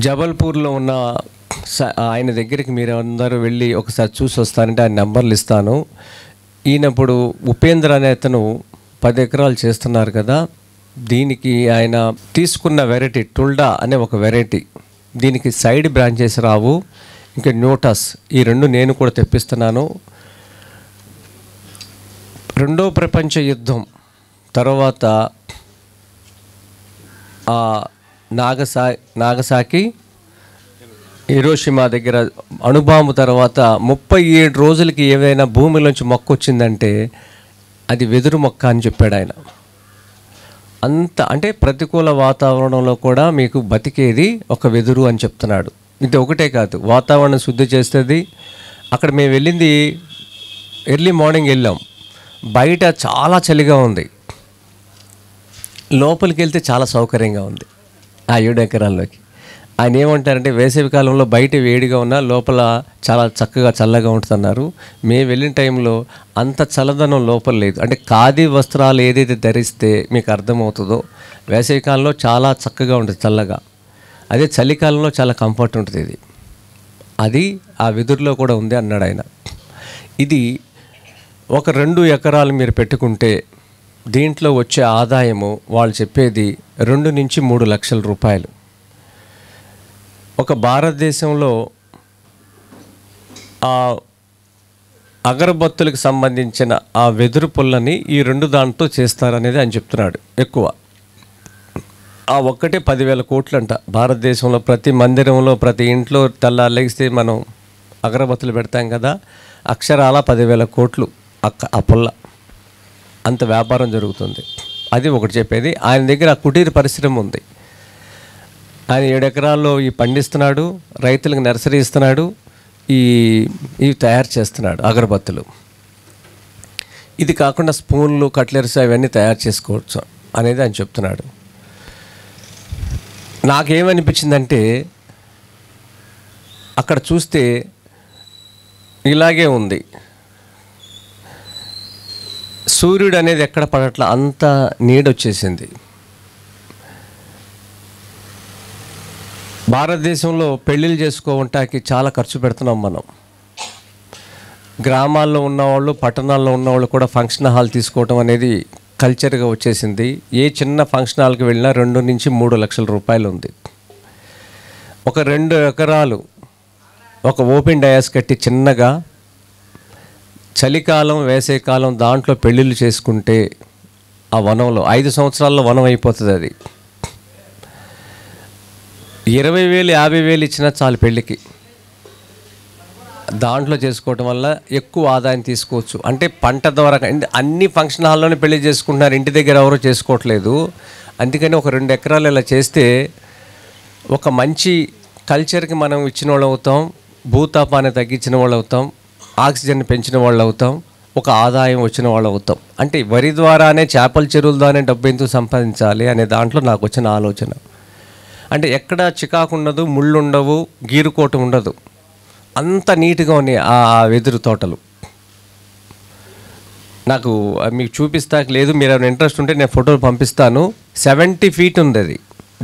జబల్పూర్లో ఉన్న ఆయన దగ్గరికి మీరు అందరూ వెళ్ళి ఒకసారి చూసి వస్తారంటే ఆయన నెంబర్లు ఇస్తాను. ఈయనప్పుడు ఉపేంద్ర అనే అతను 10 ఎకరాలు చేస్తున్నారు కదా, దీనికి ఆయన తీసుకున్న వెరైటీ టుల్డా అనే ఒక వెరైటీ, దీనికి సైడ్ బ్రాంచెస్ రావు, ఇంకా న్యూటస్, ఈ రెండు నేను కూడా తెప్పిస్తున్నాను. రెండో ప్రపంచ యుద్ధం తర్వాత నాగసాకి హిరోషిమా దగ్గర అణుబాంబు తర్వాత 37 రోజులకి ఏదైనా భూమిలోంచి మొక్క వచ్చిందంటే అది వెదురు మొక్క అని చెప్పాడు ఆయన. అంత అంటే ప్రతికూల వాతావరణంలో కూడా మీకు బతికేది ఒక వెదురు అని చెప్తున్నాడు. ఇది ఒకటే కాదు, వాతావరణం శుద్ధి చేస్తుంది. అక్కడ మేము వెళ్ళింది ఎర్లీ మార్నింగ్ వెళ్ళాం, బయట చాలా చలిగా ఉంది, లోపలికి వెళ్తే చాలా సౌకర్యంగా ఉంది. ఆ 7 ఎకరాల్లోకి ఆయన ఏమంటారంటే వేసవి కాలంలో బయట వేడిగా ఉన్నా లోపల చాలా చక్కగా చల్లగా ఉంటున్నారు. మేము వెళ్ళిన టైంలో అంత చల్లదనం లోపల లేదు. అంటే ఖాదీ వస్త్రాలు ఏదైతే ధరిస్తే మీకు అర్థమవుతుందో వేసవి కాలంలో చాలా చక్కగా ఉంటుంది చల్లగా, అదే చలికాలంలో చాలా కంఫర్ట్ ఉంటుంది. అది ఆ వెదురులో కూడా ఉంది అన్నాడు ఆయన. ఇది ఒక 2 ఎకరాలు మీరు పెట్టుకుంటే దీంట్లో వచ్చే ఆదాయము వాళ్ళు చెప్పేది 2 నుంచి 3 లక్షల రూపాయలు. ఒక భారతదేశంలో ఆ అగరబత్తులకు సంబంధించిన ఆ వెదురు పుల్లని ఈ 2 దాంతో చేస్తారనేది ఆయన చెప్తున్నాడు. ఎక్కువ ఆ ఒక్కటే 10,000 కోట్లంట భారతదేశంలో. ప్రతి మందిరంలో ప్రతి ఇంట్లో తెల్లారిస్తే మనం అగరబత్తులు పెడతాం కదా, అక్షరాల 10,000 కోట్లు ఆ పుల్ల, అంత వ్యాపారం జరుగుతుంది. అది ఒకటి చెప్పేది. ఆయన దగ్గర కుటీర పరిశ్రమ ఉంది. ఆయన 7 ఎకరాల్లో ఈ పండిస్తున్నాడు, రైతులకు నర్సరీ ఇస్తున్నాడు, ఇవి తయారు చేస్తున్నాడు అగరబత్తులు. ఇది కాకుండా స్పూన్లు, కట్లెర్స్ అవన్నీ తయారు చేసుకోవచ్చు అనేది ఆయన చెప్తున్నాడు. నాకేమనిపించిందంటే అక్కడ చూస్తే ఇలాగే ఉంది, సూర్యుడు అనేది ఎక్కడ పడట్ల, అంత నీడొచ్చేసింది. భారతదేశంలో పెళ్ళిళ్ళు చేసుకోవటానికి చాలా ఖర్చు పెడుతున్నాం మనం. గ్రామాల్లో ఉన్నవాళ్ళు, పట్టణాల్లో ఉన్నవాళ్ళు కూడా ఫంక్షన్ హాల్ తీసుకోవటం అనేది కల్చర్గా వచ్చేసింది. ఏ చిన్న ఫంక్షన్ హాల్కి వెళ్ళినా 2 నుంచి 3 లక్షల రూపాయలు ఉంది. ఒక 2 ఎకరాలు ఒక ఓపెన్ డయాస్ కట్టి చిన్నగా చలికాలం వేసవికాలం దాంట్లో పెళ్ళిళ్ళు చేసుకుంటే ఆ వనంలో 5 సంవత్సరాల్లో వనం అయిపోతుంది. అది 20,000 50,000 ఇచ్చినా చాలు పెళ్ళికి. దాంట్లో చేసుకోవటం వల్ల ఎక్కువ ఆదాయం తీసుకోవచ్చు. అంటే పంట ద్వారా అన్ని ఫంక్షన్ హాల్లోనే పెళ్లి చేసుకుంటున్నారు, ఇంటి దగ్గర ఎవరో చేసుకోవట్లేదు. అందుకని ఒక 2 ఎకరాలు ఇలా చేస్తే ఒక మంచి కల్చర్కి మనం ఇచ్చిన వాళ్ళు అవుతాం, భూతాపాన్ని తగ్గించిన వాళ్ళు అవుతాం, ఆక్సిజన్ పెంచిన వాళ్ళు అవుతాం, ఒక ఆదాయం వచ్చిన వాళ్ళు అవుతాం. అంటే వరి ద్వారానే, చేపల చెరువుల ద్వారానే డబ్బు ఎందుకు సంపాదించాలి అనే దాంట్లో నాకు వచ్చిన ఆలోచన. అంటే ఎక్కడ చికాకు ఉండదు, ముళ్ళు ఉండవు, గీరుకోటు ఉండదు, అంత నీట్గా ఉన్నాయి ఆ వెదురు తోటలు. నాకు మీకు చూపిస్తాక లేదు, మీరు ఏమైనా ఇంట్రెస్ట్ ఉంటే నేను ఫోటోలు పంపిస్తాను. 70 ఫీట్ ఉంది అది,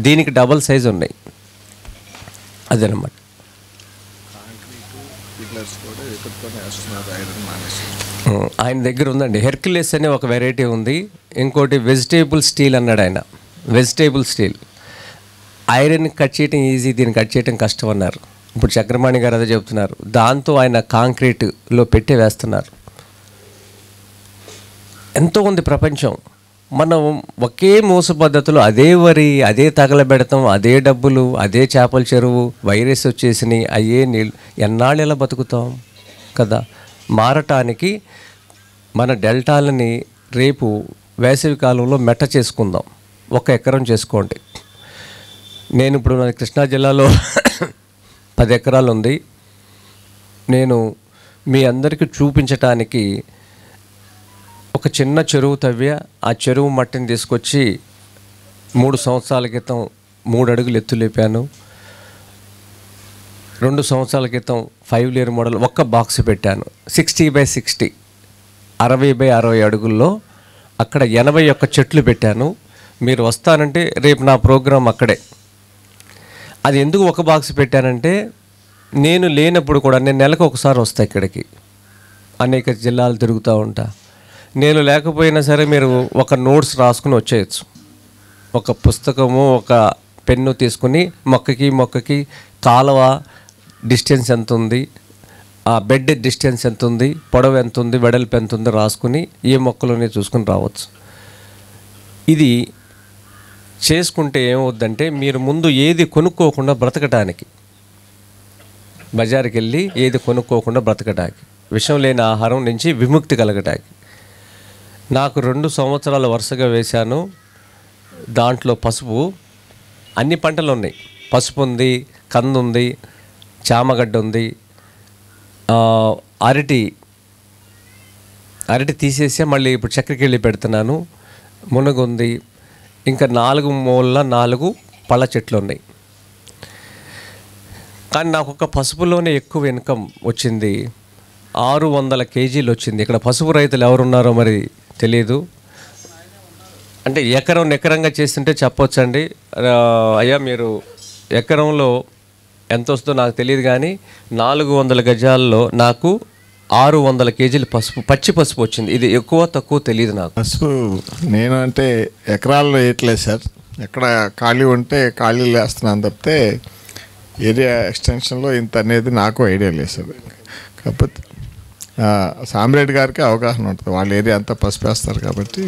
దీనికి డబల్ సైజు ఉన్నాయి. అదేనమాట. ఆయన దగ్గర ఉందండి హెర్క్యులెస్ అనే ఒక వెరైటీ ఉంది. ఇంకోటి వెజిటేబుల్ స్టీల్ అన్నాడు ఆయన. వెజిటేబుల్ స్టీల్ ఐరన్ కట్ చేయటం ఈజీ, దీన్ని కట్ చేయటం కష్టం అన్నారు. ఇప్పుడు చక్రపాణి గారు అదే చెప్తున్నారు. దాంతో ఆయన కాంక్రీట్లో పెట్టి వేస్తున్నారు. ఎంతో ఉంది ప్రపంచం. మనం ఒకే మోస పద్ధతిలో అదే వరి, అదే తగలబెడతాం, అదే డబ్బులు, అదే చేపల చెరువు, వైరస్ వచ్చేసినాయి, అయ్యే నీళ్ళు, ఎన్నాళ్ళు ఎలా బతుకుతాం కదా. మారటానికి మన డెల్టాలని రేపు వేసవి కాలంలో మెట్ట చేసుకుందాం. 1 ఎకరం చేసుకోండి. నేను ఇప్పుడు నా కృష్ణా జిల్లాలో 10 ఎకరాలు ఉంది. నేను మీ అందరికీ చూపించటానికి ఒక చిన్న చెరువు తవ్వి ఆ చెరువు మట్టిని తీసుకొచ్చి 3 సంవత్సరాల క్రితం 3 అడుగులు ఎత్తు లేపాను. 2 సంవత్సరాల క్రితం 5 లేయర్ మోడల్ ఒక్క బాక్స్ పెట్టాను. 60x60 60x60 అడుగుల్లో అక్కడ 81 చెట్లు పెట్టాను. మీరు వస్తానంటే రేపు నా ప్రోగ్రాం అక్కడే. అది ఎందుకు ఒక బాక్స్ పెట్టానంటే, నేను లేనప్పుడు కూడా నేను నెలకు ఒకసారి వస్తా ఇక్కడికి, అనేక జిల్లాలు తిరుగుతూ ఉంటా. నేను లేకపోయినా సరే మీరు ఒక నోట్స్ రాసుకుని వచ్చేయచ్చు. ఒక పుస్తకము, ఒక పెన్ను తీసుకుని మొక్కకి కాలువ డిస్టెన్స్ ఎంత ఉంది, ఆ బెడ్ డిస్టెన్స్ ఎంత ఉంది, పొడవు ఎంత ఉంది, వెడల్పు ఎంత ఉంది రాసుకుని ఏ మొక్కలోనే చూసుకుని రావచ్చు. ఇది చేసుకుంటే ఏమవుద్దంటే, మీరు ముందు ఏది కొనుక్కోకుండా బ్రతకటానికి, బజారుకి వెళ్ళి ఏది కొనుక్కోకుండా బ్రతకటానికి, విషం లేని ఆహారం నుంచి విముక్తి కలగటానికి. నాకు 2 సంవత్సరాలు వరుసగా వేశాను. దాంట్లో పసుపు, అన్ని పంటలు ఉన్నాయి. పసుపు ఉంది, కందు ఉంది, చామగడ్డ ఉంది, అరటి తీసేసి మళ్ళీ ఇప్పుడు చక్కెరకెళ్ళి పెడుతున్నాను. మునగ ఉంది. ఇంకా 4 మూలల 4 పళ్ళ చెట్లు ఉన్నాయి. కానీ నాకు ఒక పసుపులోనే ఎక్కువ ఇన్కమ్ వచ్చింది. 600 కేజీలు వచ్చింది. ఇక్కడ పసుపు రైతులు ఎవరున్నారో మరి తెలియదు. అంటే ఎకరంగా చేస్తుంటే చెప్పొచ్చండి. అయ్యా మీరు ఎకరంలో ఎంత వస్తుందో నాకు తెలియదు, కానీ 400 గజాల్లో నాకు 600 కేజీలు పసుపు, పచ్చి పసుపు వచ్చింది. ఇది ఎక్కువ తక్కువ తెలియదు నాకు. పసుపు నేను అంటే ఎకరాల్లో వేయట్లేదు సార్. ఎక్కడ ఖాళీ ఉంటే ఖాళీలు వేస్తున్నాను తప్పితే ఏరియా ఎక్స్టెన్షన్లో ఇంత అనేది నాకు ఐడియా లేదు సార్. కాకపోతే సామిరెడ్డి గారికి అవగాహన ఉంటుంది, వాళ్ళ ఏరియా అంతా పసుపు వేస్తారు కాబట్టి.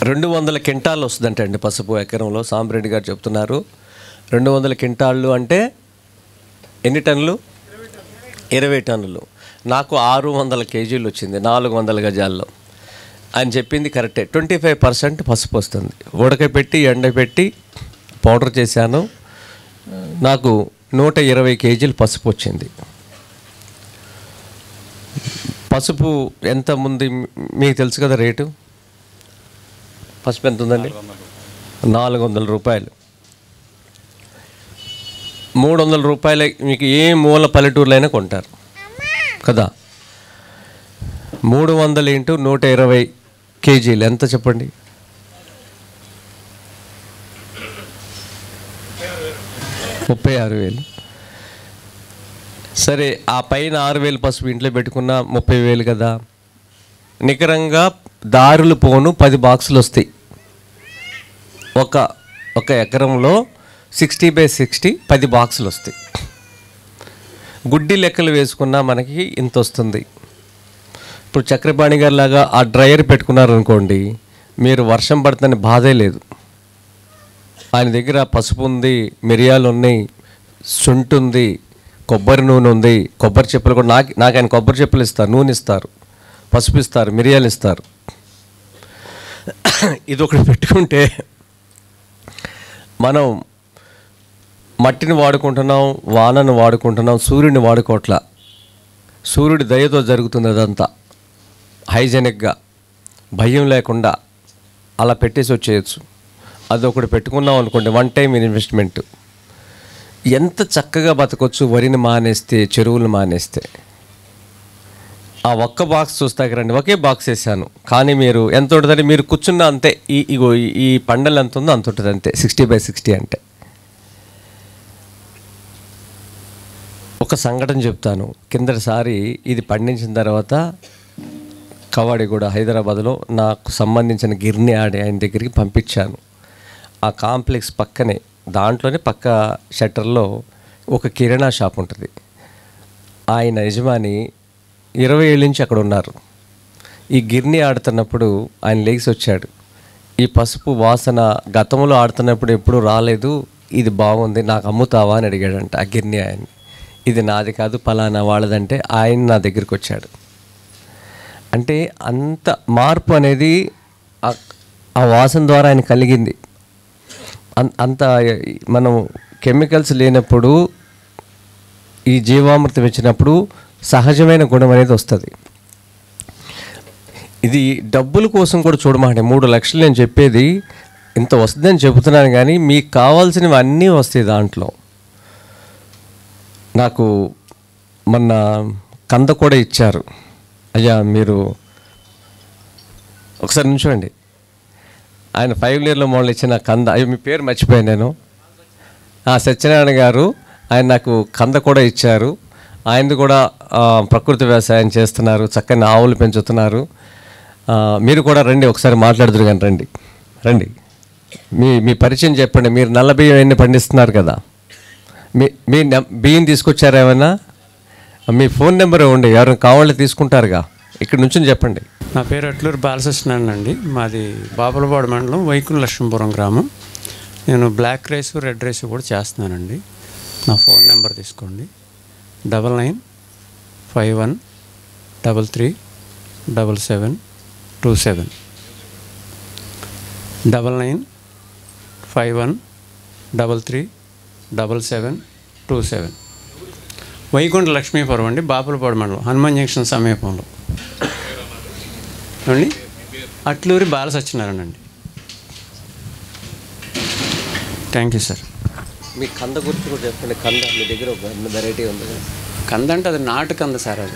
200 క్వింటాలు వస్తుందంట అండి పసుపు ఎకరంలో. సామిరెడ్డి గారు చెప్తున్నారు 200 క్వింటాళ్ళు అంటే ఎన్ని టన్నులు? 20 టన్నులు. నాకు 600 కేజీలు వచ్చింది 400 గజాల్లో. ఆయన చెప్పింది కరెక్టే. 25% పసుపు వస్తుంది. ఉడకపెట్టి ఎండపెట్టి పౌడర్ చేశాను. నాకు 120 కేజీలు పసుపు వచ్చింది. పసుపు ఎంత ఉంది మీకు తెలుసు కదా రేటు? పసుపు ఎంత ఉందండి? 400 రూపాయలు. 300 రూపాయలు మీకు ఏ మూల పల్లెటూరులో అయినా కొంటారు కదా. 300 ఇంటూ 120 కేజీలు ఎంత చెప్పండి? 36,000. సరే, ఆ పైన 6,000 పసుపు ఇంట్లో పెట్టుకున్న 30,000 కదా. నికరంగా దారులు పోను 10 బాక్సులు వస్తాయి. ఒక ఎకరంలో 60/60 10 బాక్సులు వస్తాయి. గుడ్డి లెక్కలు వేసుకున్నా మనకి ఇంత వస్తుంది. ఇప్పుడు చక్రపాణి గారి లాగా ఆ డ్రైయర్ పెట్టుకున్నారనుకోండి, మీరు వర్షం పడుతుందని బాధే లేదు. ఆయన దగ్గర పసుపు ఉంది, మిరియాలు ఉన్నాయి, శుంఠి ఉంది, కొబ్బరి నూనె ఉంది, కొబ్బరి చెప్పులు కూడా నాకు ఆయన కొబ్బరి చెప్పులు ఇస్తారు, నూనె ఇస్తారు, పసుపు ఇస్తారు, మిరియాలు ఇస్తారు. ఇది ఒకటి పెట్టుకుంటే మనం మట్టిని వాడుకుంటున్నాం, వానను వాడుకుంటున్నాం, సూర్యుడిని వాడుకోవట్లా. సూర్యుడి దయతో జరుగుతుంది అదంతా. హైజెనిక్గా భయం లేకుండా అలా పెట్టేసి వచ్చేయచ్చు. అదొకటి పెట్టుకున్నాం అనుకోండి, 1 టైం ఇన్వెస్ట్మెంట్. ఎంత చక్కగా బతకొచ్చు వరిని మానేస్తే, చెరువులు మానేస్తే. ఆ ఒక్క బాక్స్ చూస్తాక రండి, ఒకే బాక్స్ వేసాను. కానీ మీరు ఎంత ఉంటుందంటే, మీరు కూర్చున్న అంతే, ఈ పండలు ఎంత ఉందో అంత ఉంటుంది అంతే. 60/60 అంటే. ఒక సంఘటన చెప్తాను. కిందటిసారి ఇది పండించిన తర్వాత కవాడిగూడ హైదరాబాద్లో నాకు సంబంధించిన గిర్ని ఆయన దగ్గరికి పంపించాను. ఆ కాంప్లెక్స్ పక్కనే, దాంట్లోనే పక్క షట్టర్లో ఒక కిరాణా షాప్ ఉంటుంది. ఆయన యజమాని 20 ఏళ్ళ నుంచి అక్కడ ఉన్నారు. ఈ గిర్ని ఆడుతున్నప్పుడు ఆయన లేచి వచ్చాడు. ఈ పసుపు వాసన గతంలో ఆడుతున్నప్పుడు ఎప్పుడు రాలేదు, ఇది బాగుంది, నాకు అమ్ముతావా అని అడిగాడంట ఆ గిర్ని ఆయన. ఇది నాది కాదు, పలానా వాళ్ళదంటే ఆయన నా దగ్గరికి వచ్చాడు. అంటే అంత మార్పు అనేది ఆ వాసన ద్వారా ఆయన కలిగింది. అంత మనం కెమికల్స్ లేనప్పుడు, ఈ జీవామృతం ఇచ్చినప్పుడు సహజమైన గుణం అనేది వస్తుంది. ఇది డబ్బుల కోసం కూడా చూడమంటే 3 లక్షలు నేను చెప్పేది ఇంత వస్తుందని చెబుతున్నాను, కానీ మీకు కావాల్సినవి అన్నీ వస్తాయి దాంట్లో. నాకు మొన్న కంద కూడా ఇచ్చారు. అయ్యా మీరు ఒకసారి నిల్చోండి. ఆయన 5 ఇయర్ల మోడల్ ఇచ్చిన కంద, అయ్యో మీ పేరు మర్చిపోయాను నేను, సత్యనారాయణ గారు, ఆయన నాకు కంద కూడా ఇచ్చారు. ఆయనది కూడా ప్రకృతి వ్యవసాయం చేస్తున్నారు, చక్కని ఆవులు పెంచుతున్నారు. మీరు కూడా రండి, ఒకసారి మాట్లాడుదురు కానీ రండి రండి. మీ పరిచయం చెప్పండి. మీరు నల్ల బియ్యం ఎన్ని పండిస్తున్నారు కదా, మీ బియ్యం తీసుకొచ్చారా ఏమైనా? మీ ఫోన్ నెంబర్ ఇవ్వండి, ఎవరైనా కావాలని తీసుకుంటారుగా. ఇక్కడ నుంచి చెప్పండి. నా పేరు అట్లూరు బాలసత్యనారాయణ అండి. మాది బాపులపాడు మండలం వైకుంఠ లక్ష్మీపురం గ్రామం. నేను బ్లాక్ రైస్, రెడ్ రైస్ కూడా చేస్తున్నానండి. నా ఫోన్ నెంబర్ తీసుకోండి. 9951337727 9951337727 వైకుంఠ లక్ష్మీపురం అండి, బాపులపాడు మండలం, హనుమాన్ జంక్షన్ సమీపంలో అండి. అట్లూరి బాలసత్యనారాయణ అండి. Thank you sir. మీ కంద గురించి కూడా చెప్పండి. కంద మీ దగ్గర ఒక వెరైటీ ఉంది కదా. కంద అంటే అది నాటు కంద సార్. అది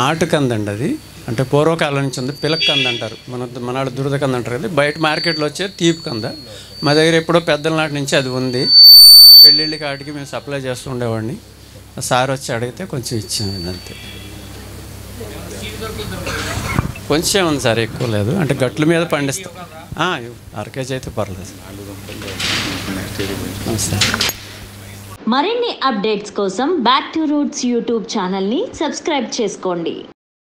నాటు కంద అండి. అది అంటే పూర్వకాలం నుంచి ఉంది. పిలక కంద అంటారు, మన దురద కంద అంటారు కదా. బయట మార్కెట్లో వచ్చే తీపి కంద. మా దగ్గర ఎప్పుడో పెద్దల నాటి నుంచి అది ఉంది. పెళ్ళిళ్ళకి వాటికి మేము సప్లై చేస్తూ ఉండేవాడిని. సార్ వచ్చి అడిగితే కొంచెం ఇచ్చాను అంతే. కొంచెం ఉంది సార్, ఎక్కువ లేదు. అంటే గట్ల మీద పండిస్తాం. 1/2 కేజీ అయితే పర్లేదు. మరిన్ని అప్డేట్స్ కోసం బ్యాక్ టు రూట్స్ యూట్యూబ్ ఛానల్ని సబ్స్క్రైబ్ చేసుకోండి.